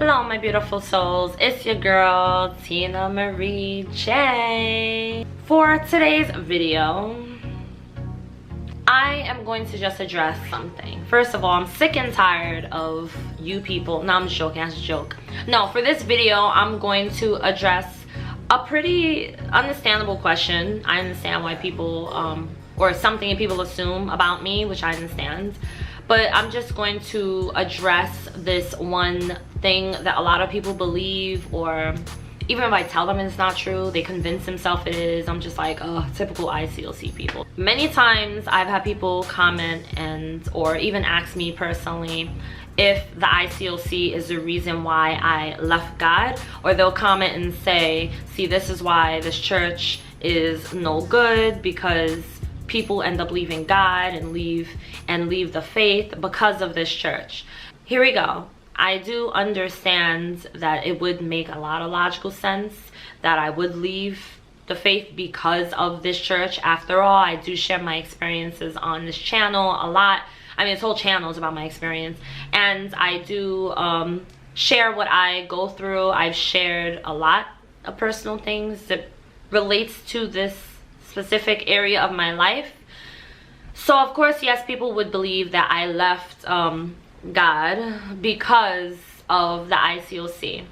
Hello my beautiful souls, it's your girl Tina Marie J. For today's video, I am going to just address something. First of all, I'm sick and tired of you people. No, I'm just joking, that's a joke. No, for this video, I'm going to address a pretty understandable question. I understand why people, or something people assume about me, which I understand. But I'm just going to address this one thing that a lot of people believe, or even if I tell them it's not true, they convince themselves it is. I'm just like, oh, typical ICOC people. Many times I've had people comment or even ask me personally if the ICOC is the reason why I left God, or they'll comment and say, see, this is why this church is no good, because people end up leaving God and leave the faith because of this church. Here we go. I do understand that it would make a lot of logical sense that I would leave the faith because of this church. After all, I do share my experiences on this channel a lot. I mean, this whole channel is about my experience, and I do share what I go through. I've shared a lot of personal things that relates to this specific area of my life. So of course, yes, people would believe that I left God because of the ICOC.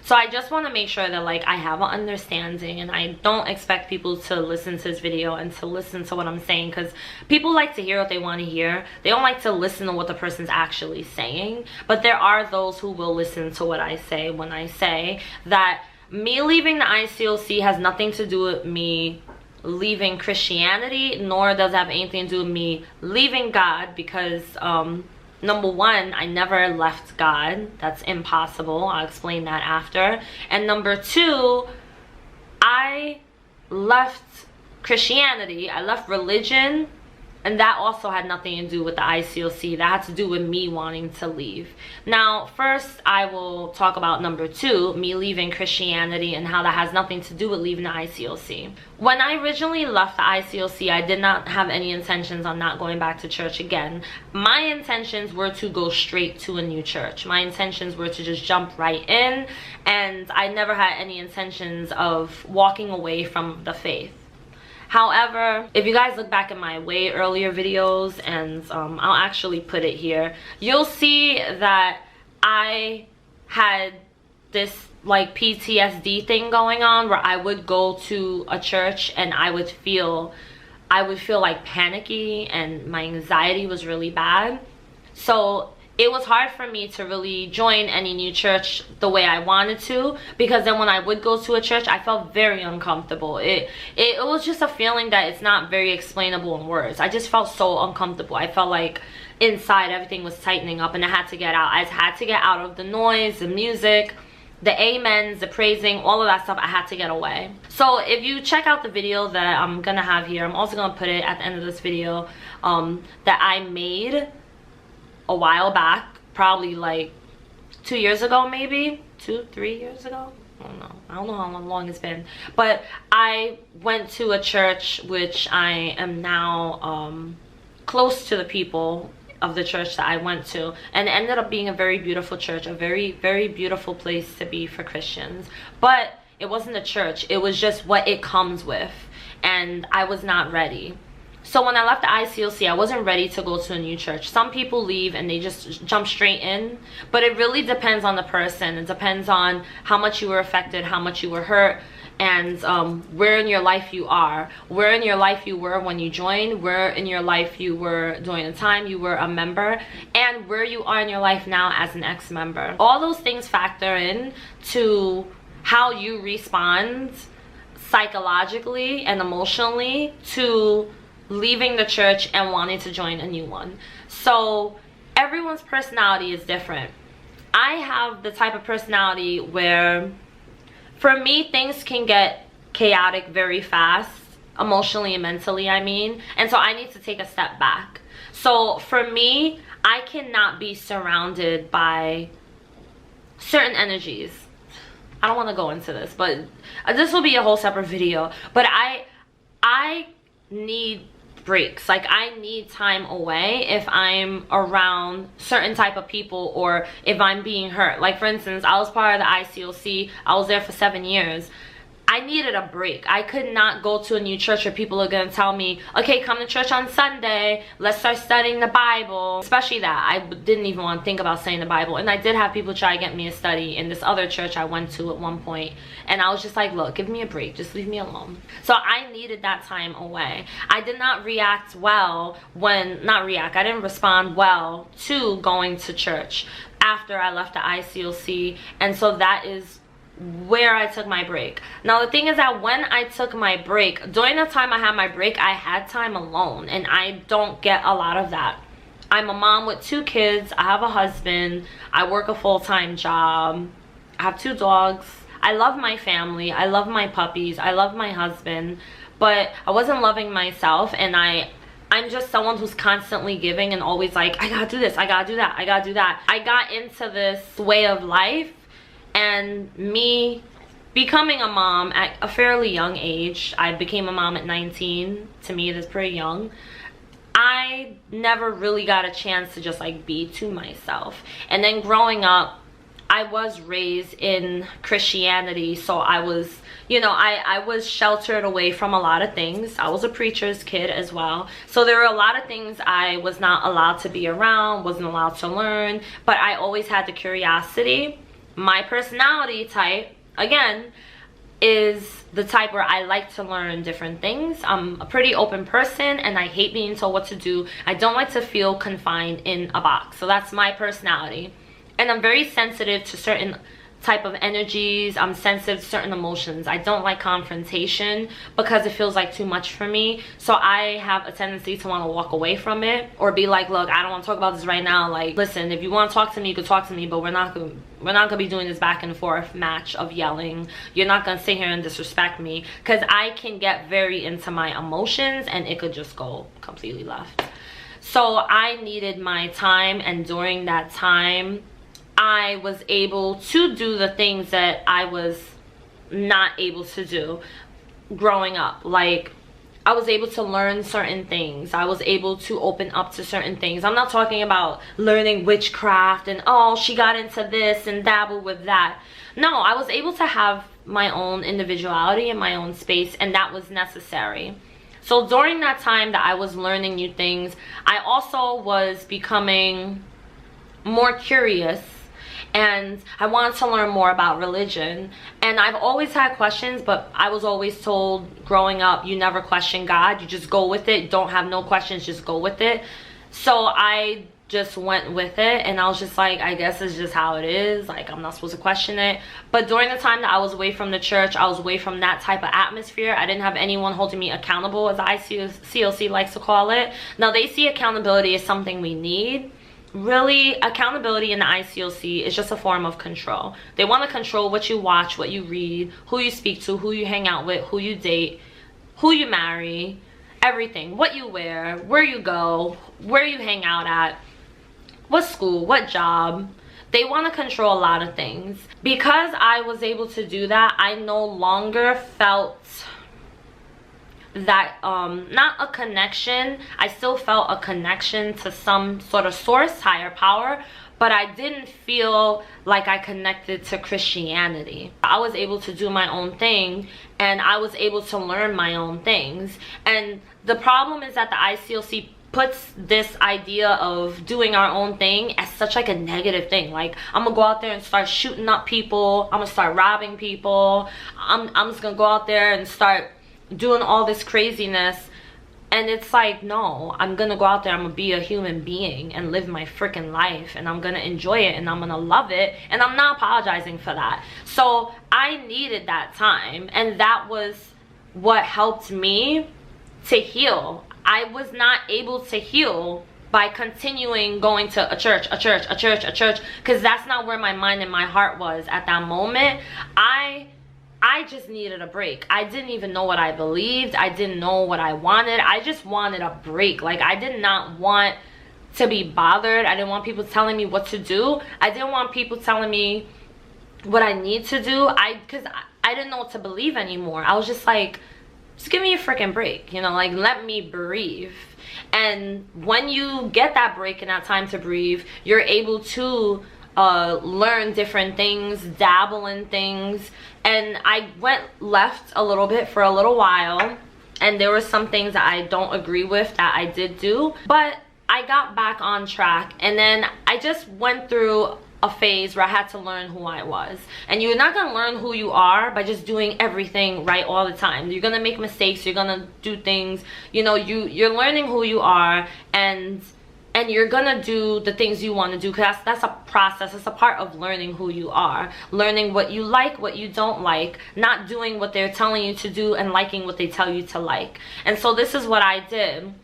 So I just want to make sure that like I have an understanding, and I don't expect people to listen to this video and to listen to what I'm saying, because people like to hear what they want to hear. They don't like to listen to what the person's actually saying. But there are those who will listen to what I say when I say that me leaving the ICOC has nothing to do with me leaving Christianity, nor does it have anything to do with me leaving God, because number one, I never left God. That's impossible. I'll explain that after. And number two, I left Christianity. I left religion, and that also had nothing to do with the ICOC. That had to do with me wanting to leave. Now, first, I will talk about number two, me leaving Christianity, and how that has nothing to do with leaving the ICOC. When I originally left the ICOC, I did not have any intentions on not going back to church again. My intentions were to go straight to a new church. My intentions were to just jump right in, and I never had any intentions of walking away from the faith. However, if you guys look back at my way earlier videos, and I'll actually put it here, you'll see that I had this like PTSD thing going on, where I would go to a church and I would feel like panicky, and my anxiety was really bad. So it was hard for me to really join any new church the way I wanted to, because then when I would go to a church, I felt very uncomfortable. It was just a feeling that it's not very explainable in words. I just felt so uncomfortable. I felt like inside everything was tightening up, and I had to get out. I had to get out of the noise, the music, the amens, the praising, all of that stuff. I had to get away. So if you check out the video that I'm gonna have here, I'm also gonna put it at the end of this video, that I made a while back, probably like 2 years ago, maybe 2-3 years ago. I don't know how long it's been, but I went to a church which I am now close to the people of the church that I went to, and it ended up being a very beautiful church, a very, very beautiful place to be for Christians. But it wasn't a church, it was just what it comes with, and I was not ready. So when I left the ICOC, I wasn't ready to go to a new church. Some people leave and they just jump straight in, but it really depends on the person. It depends on how much you were affected, how much you were hurt, and where in your life you are, where in your life you were when you joined, where in your life you were during the time you were a member, and where you are in your life now as an ex-member. All those things factor in to how you respond psychologically and emotionally to leaving the church and wanting to join a new one. So everyone's personality is different. I have the type of personality where, for me, things can get chaotic very fast, emotionally and mentally, I mean, and so I need to take a step back. So for me, I cannot be surrounded by certain energies. I don't want to go into this, but this will be a whole separate video. But I need breaks. Like, I need time away if I'm around certain type of people or if I'm being hurt. Like, for instance, I was part of the ICOC. I was there for 7 years. I needed a break. I could not go to a new church where people are going to tell me, okay, come to church on Sunday, let's start studying the Bible. Especially that. I didn't even want to think about studying the Bible. And I did have people try to get me to study in this other church I went to at one point. And I was just like, look, give me a break. Just leave me alone. So I needed that time away. I did not react well I didn't respond well to going to church after I left the ICOC. And so that is where I took my break. Now the thing is that when I took my break, during the time I had my break, I had time alone, and I don't get a lot of that. I'm a mom with 2 kids. I have a husband. I work a full-time job. I have 2 dogs. I love my family. I love my puppies. I love my husband, but I wasn't loving myself, and I'm just someone who's constantly giving and always like, I gotta do this, I gotta do that, I gotta do that. I got into this way of life, and me becoming a mom at a fairly young age, I became a mom at 19. To me, it is pretty young. I never really got a chance to just like be to myself. And then growing up, I was raised in Christianity, so I was, you know, I was sheltered away from a lot of things. I was a preacher's kid as well. So there were a lot of things I was not allowed to be around, wasn't allowed to learn, but I always had the curiosity. My personality type, again, is the type where I like to learn different things. I'm a pretty open person, and I hate being told what to do. I don't like to feel confined in a box. So that's my personality. And I'm very sensitive to certain type of energies. I'm sensitive to certain emotions. I don't like confrontation because it feels like too much for me. So I have a tendency to want to walk away from it, or be like, look, I don't want to talk about this right now. Like, listen, if you want to talk to me, you can talk to me, but we're not gonna be doing this back and forth match of yelling. You're not gonna sit here and disrespect me, because I can get very into my emotions and it could just go completely left. So I needed my time, and during that time I was able to do the things that I was not able to do growing up. Like, I was able to learn certain things. I was able to open up to certain things. I'm not talking about learning witchcraft and, oh, she got into this and dabble with that. No, I was able to have my own individuality and my own space, and that was necessary. So during that time that I was learning new things, I also was becoming more curious, and I wanted to learn more about religion. And I've always had questions, but I was always told growing up, you never question God, you just go with it, don't have no questions, just go with it. So I just went with it, and I was just like, I guess it's just how it is, like I'm not supposed to question it. But during the time that I was away from the church, I was away from that type of atmosphere. I didn't have anyone holding me accountable, as ICOC likes to call it. Now they see accountability as something we need. Really, accountability in the ICOC is just a form of control. They want to control what you watch, what you read, who you speak to, who you hang out with, who you date, who you marry, everything, what you wear, where you go, where you hang out at, what school, what job. They want to control a lot of things. Because I was able to do that, I no longer felt that not a connection. I still felt a connection to some sort of source, higher power, but I didn't feel like I connected to Christianity. I was able to do my own thing, and I was able to learn my own things. And the problem is that the ICOC puts this idea of doing our own thing as such like a negative thing. Like, I'm gonna go out there and start shooting up people, I'm gonna start robbing people, I'm just gonna go out there and start doing all this craziness. And it's like, no, I'm gonna go out there, I'm gonna be a human being and live my freaking life, and I'm gonna enjoy it, and I'm gonna love it, and I'm not apologizing for that. So I needed that time, and that was what helped me to heal. I was not able to heal by continuing going to a church, because that's not where my mind and my heart was at that moment. I just needed a break. I didn't even know what I believed. I didn't know what I wanted. I just wanted a break. Like, I did not want to be bothered. I didn't want people telling me what to do. I didn't want people telling me what I need to do. Because I didn't know what to believe anymore. I was just like, just give me a freaking break, you know, like let me breathe. And when you get that break and that time to breathe, you're able to learn different things, dabble in things. And I went left a little bit for a little while, and there were some things that I don't agree with that I did do, but I got back on track. And then I just went through a phase where I had to learn who I was. And you're not gonna learn who you are by just doing everything right all the time. You're gonna make mistakes, you're gonna do things, you know, you're learning who you are, and you're gonna do the things you want to do, because that's a process. It's a part of learning who you are, learning what you like, what you don't like, not doing what they're telling you to do and liking what they tell you to like. And so this is what I did.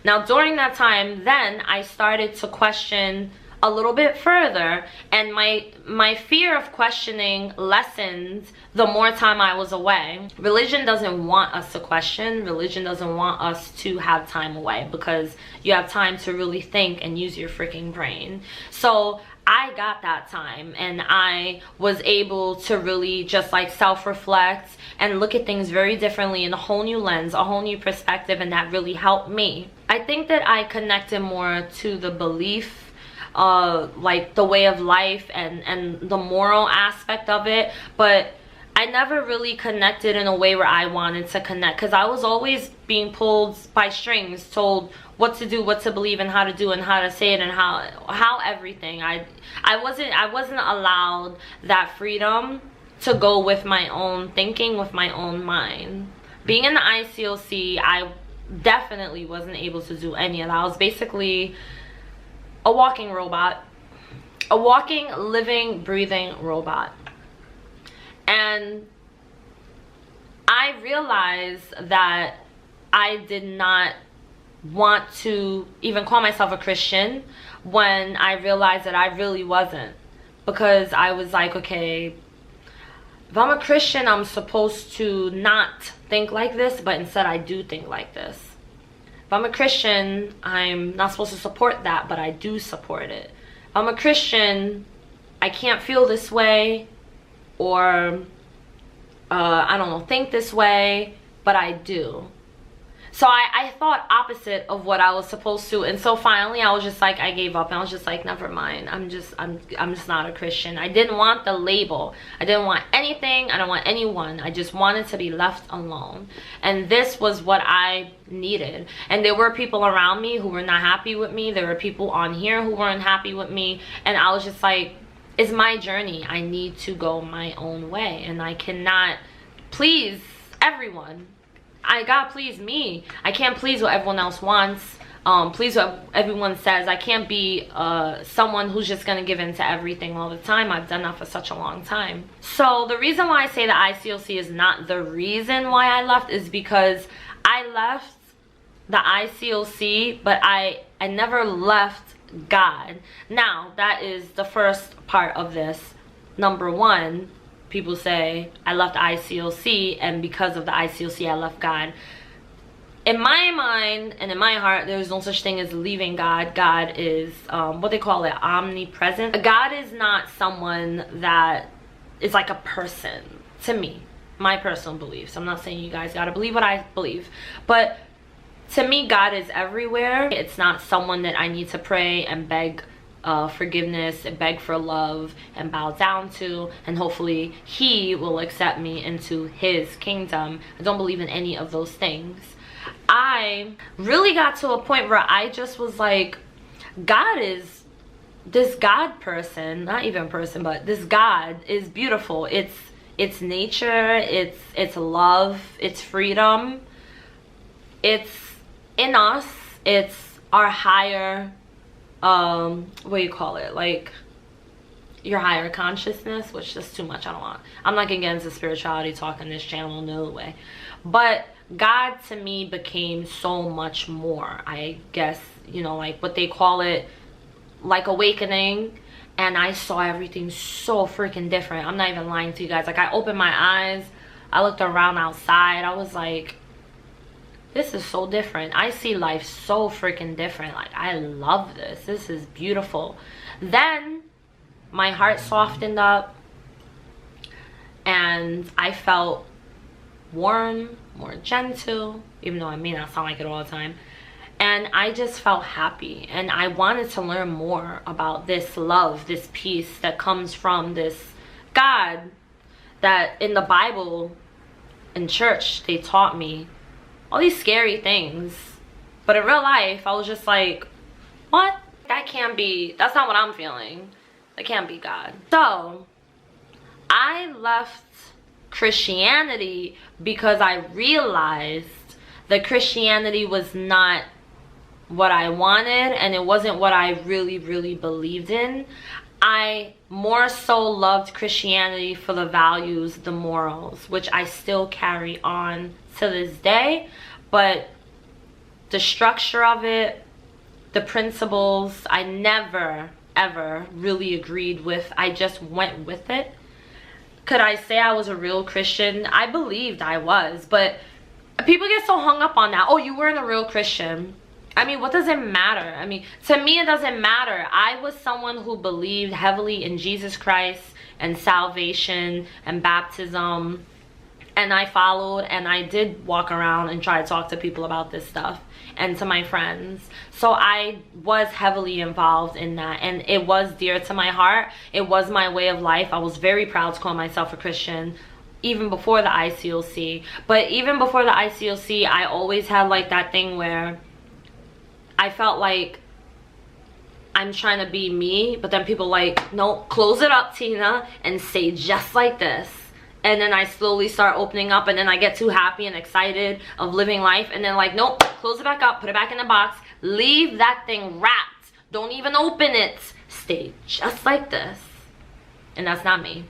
Now during that time, then I started to question a little bit further, and my fear of questioning lessened the more time I was away. Religion doesn't want us to question. Religion doesn't want us to have time away, because you have time to really think and use your freaking brain. So I got that time, and I was able to really just like self-reflect and look at things very differently in a whole new lens, a whole new perspective, and that really helped me. I think that I connected more to the belief, like the way of life and the moral aspect of it, but I never really connected in a way where I wanted to connect, because I was always being pulled by strings, told what to do, what to believe, and how to do, and how to say it, and how everything. I wasn't allowed that freedom to go with my own thinking, with my own mind. Being in the ICOC, I definitely wasn't able to do any of that. I was basically a walking robot, a walking, living, breathing robot. And I realized that I did not want to even call myself a Christian when I realized that I really wasn't. Because I was like, okay, if I'm a Christian, I'm supposed to not think like this, but instead I do think like this. If I'm a Christian, I'm not supposed to support that, but I do support it. If I'm a Christian, I can't feel this way, or I don't know, think this way, but I do. So I thought opposite of what I was supposed to, and so finally I was just like, I gave up, and I was just like, never mind, I'm just not a Christian. I didn't want the label. I didn't want anything. I don't want anyone. I just wanted to be left alone, and this was what I needed. And there were people around me who were not happy with me. There were people on here who weren't happy with me, and I was just like, it's my journey. I need to go my own way, and I cannot please everyone. I gotta please me. I can't please what everyone else wants, please what everyone says. I can't be someone who's just gonna give in to everything all the time. I've done that for such a long time. So the reason why I say the ICOC is not the reason why I left is because I left the ICOC, but I never left God. Now that is the first part of this. Number one, people say I left ICOC, and because of the ICOC I left God. In my mind and in my heart, there's no such thing as leaving God. God is what they call it, omnipresent. God is not someone that is like a person to me, my personal beliefs. I'm not saying you guys gotta believe what I believe, but to me God is everywhere. It's not someone that I need to pray and beg forgiveness and beg for love and bow down to, and hopefully he will accept me into his kingdom. I don't believe in any of those things. I really got to a point where I just was like, God is this God person, not even person, but this God is beautiful. It's nature, it's love, it's freedom, it's in us, it's our higher what do you call it, like your higher consciousness, which is too much. I'm not gonna get into spirituality talk on this channel, no way. But God to me became so much more, I guess, you know, like what they call it, like awakening. And I saw everything so freaking different. I'm not even lying to you guys. Like I opened my eyes, I looked around outside, I was like, this is so different. I see life so freaking different. Like I love this. This is beautiful. Then my heart softened up, and I felt warm, more gentle, even though I may not sound like it all the time. And I just felt happy, and I wanted to learn more about this love, this peace that comes from this God that in the Bible, in church, they taught me all these scary things. But in real life, I was just like, what? That can't be, that's not what I'm feeling. That can't be God. So I left Christianity because I realized that Christianity was not what I wanted, and it wasn't what I really believed in. I more so loved Christianity for the values, the morals, which I still carry on to this day. But the structure of it, the principles, I never ever really agreed with. I just went with it. Could I say I was a real Christian? I believed I was, but people get so hung up on that. Oh, you weren't a real Christian. I mean, what does it matter? I mean, to me, it doesn't matter. I was someone who believed heavily in Jesus Christ and salvation and baptism. And I followed, and I did walk around and try to talk to people about this stuff and to my friends. So I was heavily involved in that, and it was dear to my heart. It was my way of life. I was very proud to call myself a Christian, even before the ICOC. But even before the ICOC, I always had like that thing where I felt like I'm trying to be me, but then people like, no, close it up, Tina, and say just like this. And then I slowly start opening up, and then I get too happy and excited of living life, and then like, nope, close it back up, put it back in the box, leave that thing wrapped, don't even open it, stay just like this. And that's not me.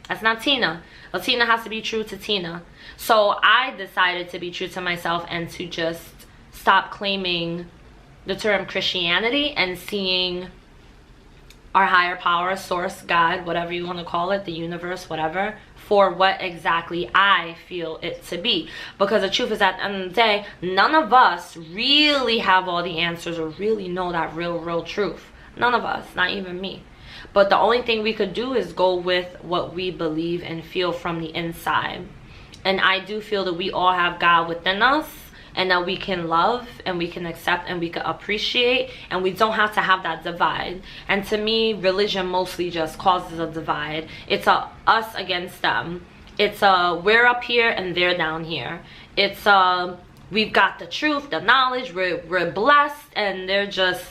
That's not Tina. Well, Tina has to be true to Tina. So I decided to be true to myself and to just stop claiming the term Christianity and seeing our higher power, source, God, whatever you want to call it, the universe, whatever, for what exactly I feel it to be. Because the truth is, at the end of the day, none of us really have all the answers or really know that real truth. None of us, not even me. But the only thing we could do is go with what we believe and feel from the inside. And I do feel that we all have God within us, and that we can love and we can accept and we can appreciate, and we don't have to have that divide. And to me, religion mostly just causes a divide. It's a us against them. It's a we're up here and they're down here. It's a we've got the truth, the knowledge, we're blessed, and they're just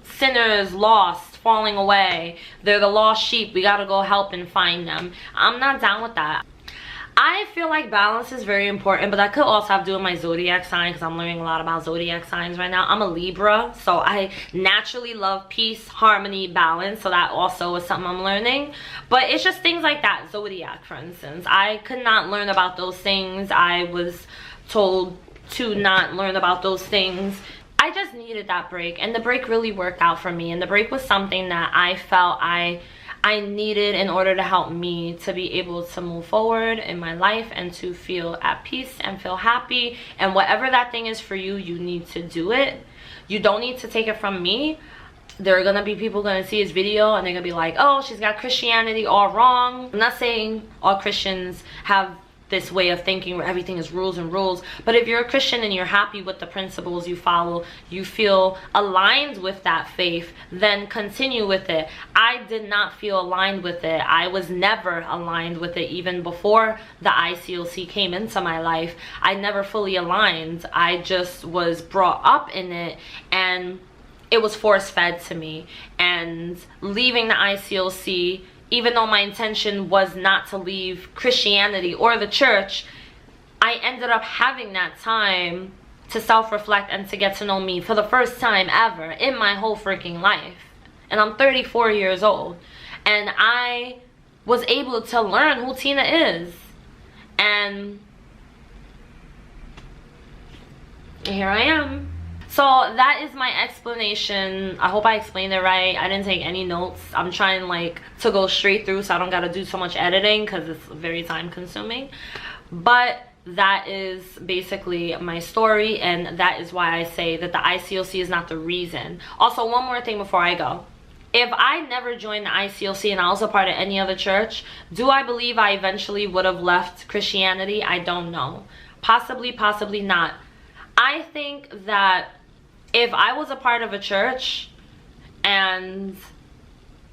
sinners, lost, falling away. They're the lost sheep. We gotta go help and find them. I'm not down with that. I feel like balance is very important, but that could also have to do with my zodiac sign, because I'm learning a lot about zodiac signs right now. I'm a Libra, so I naturally love peace, harmony, balance, so that also is something I'm learning. But it's just things like that. Zodiac, for instance, I could not learn about those things. I was told to not learn about those things. I just needed that break, and the break really worked out for me. And the break was something that I felt I needed in order to help me to be able to move forward in my life and to feel at peace and feel happy. And whatever that thing is for you, you need to do it. You don't need to take it from me. There are gonna be people gonna see this video and they're gonna be like, oh, she's got Christianity all wrong. I'm not saying all Christians have this way of thinking where everything is rules and rules, but if you're a Christian and you're happy with the principles you follow, you feel aligned with that faith, then continue with it. I did not feel aligned with it. I was never aligned with it. Even before the ICOC came into my life, I never fully aligned. I just was brought up in it, and it was force-fed to me. And leaving the ICOC, even though my intention was not to leave Christianity or the church, I ended up having that time to self-reflect and to get to know me for the first time ever in my whole freaking life. And I'm 34 years old. And I was able to learn who Tina is. And here I am. So that is my explanation. I hope I explained it right. I didn't take any notes. I'm trying like to go straight through so I don't gotta do so much editing because it's very time consuming. But that is basically my story, and that is why I say that the ICOC is not the reason. Also, one more thing before I go. if I never joined the ICOC and I was a part of any other church, do I believe I eventually would have left Christianity? I don't know. Possibly, possibly not. I think that if I was a part of a church and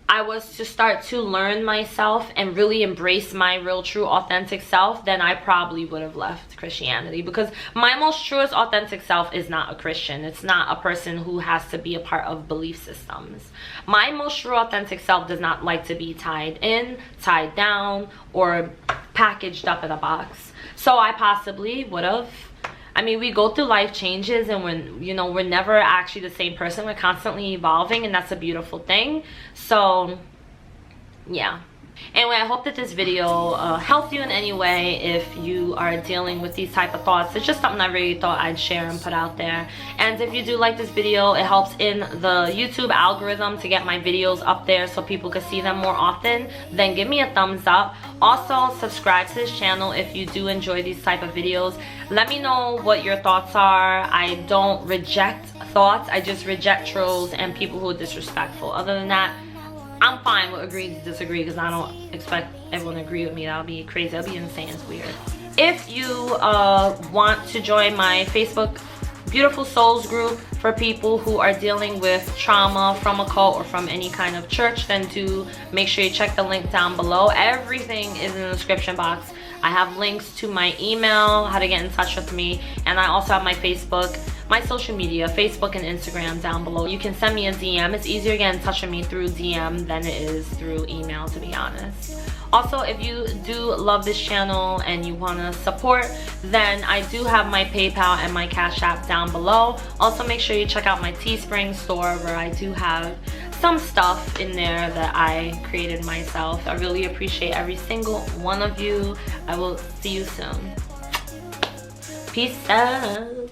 I was to start to learn myself and really embrace my real, true, authentic self, then I probably would have left Christianity, because my most truest, authentic self is not a Christian. It's not a person who has to be a part of belief systems. My most true, authentic self does not like to be tied in, tied down, or packaged up in a box. So I possibly would have. I mean, we go through life changes, and when, you know, we're never actually the same person. We're constantly evolving, and that's a beautiful thing. So yeah. Anyway, I hope that this video helped you in any way if you are dealing with these type of thoughts. It's just something I really thought I'd share and put out there. And if you do like this video, it helps in the YouTube algorithm to get my videos up there so people can see them more often. Then give me a thumbs up. Also, subscribe to this channel if you do enjoy these type of videos. Let me know what your thoughts are. I don't reject thoughts. I just reject trolls and people who are disrespectful. Other than that, I'm fine with agree to disagree, because I don't expect everyone to agree with me. That'll be crazy. That'll be insane. It's weird. If you want to join my Facebook Beautiful Souls group for people who are dealing with trauma from a cult or from any kind of church, then do make sure you check the link down below. Everything is in the description box. I have links to my email, how to get in touch with me, and I also have my Facebook, my social media, Facebook and Instagram down below. You can send me a DM. It's easier to get in touch with me through DM than it is through email, to be honest. Also, if you do love this channel and you want to support, then I do have my PayPal and my Cash App down below. Also, make sure you check out my Teespring store, where I do have some stuff in there that I created myself. I really appreciate every single one of you. I will see you soon. Peace out.